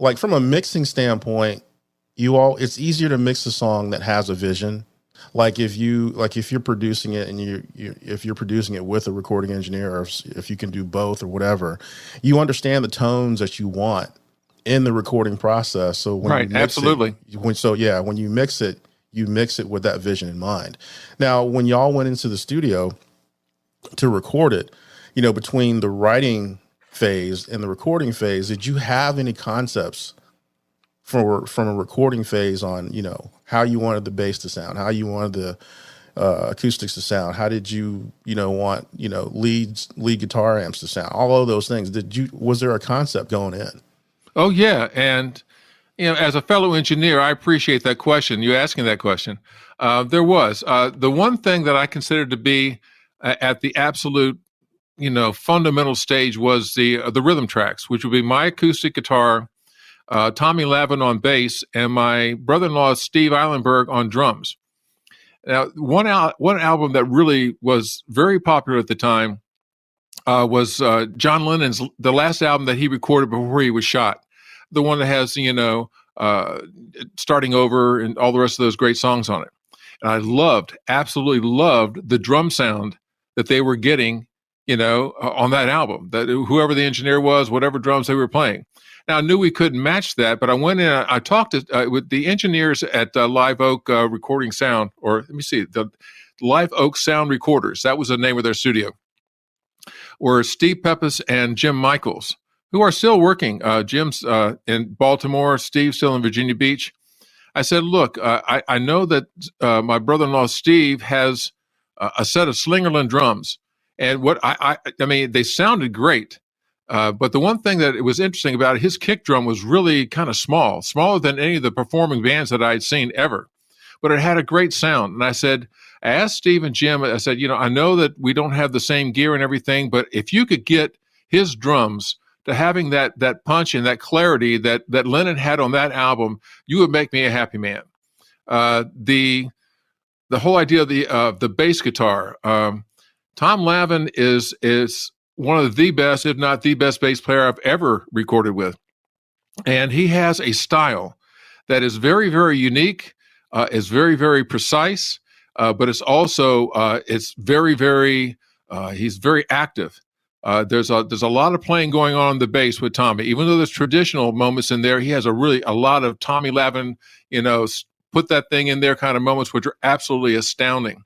like from a mixing standpoint, it's easier to mix a song that has a vision. Like if you're producing it and if you're producing it with a recording engineer, or if you can do both or whatever, you understand the tones that you want in the recording process. So when you mix absolutely. when you mix it with that vision in mind. Now, when y'all went into the studio to record it, between the writing phase and the recording phase, did you have any concepts from a recording phase on, how you wanted the bass to sound, how you wanted the acoustics to sound, how did you, want, lead guitar amps to sound, all of those things? Was there a concept going in? Oh yeah. And, as a fellow engineer, I appreciate that question. You asking that question. There was, the one thing that I considered to be at the absolute, fundamental stage was the rhythm tracks, which would be my acoustic guitar, Tommy Lavin on bass, and my brother-in-law, Steve Eilenberg, on drums. Now, one album that really was very popular at the time was John Lennon's, the last album that he recorded before he was shot. The one that has, Starting Over and all the rest of those great songs on it. And I absolutely loved the drum sound that they were getting, on that album, that whoever the engineer was, whatever drums they were playing. Now, I knew we couldn't match that, but I went in, I talked with the engineers at Live Oak Recording Sound, or let me see, the Live Oak Sound Recorders. That was the name of their studio, were Steve Peppis and Jim Michaels, who are still working. Jim's in Baltimore, Steve's still in Virginia Beach. I said, look, I know that my brother-in-law, Steve, has a set of Slingerland drums. And what I mean, they sounded great. But the one thing that it was interesting about it, his kick drum was really kind of smaller than any of the performing bands that I'd seen ever. But it had a great sound. And I asked Steve and Jim, I said, I know that we don't have the same gear and everything, but if you could get his drums to having that punch and that clarity that Lennon had on that album, you would make me a happy man. The whole idea of the bass guitar, Tom Lavin is one of the best, if not the best bass player I've ever recorded with. And he has a style that is very, very unique, is very, very precise, but it's also, it's very, very, he's very active. There's a lot of playing going on the bass with Tommy. Even though there's traditional moments in there, he has a lot of Tommy Lavin, put that thing in there kind of moments, which are absolutely astounding.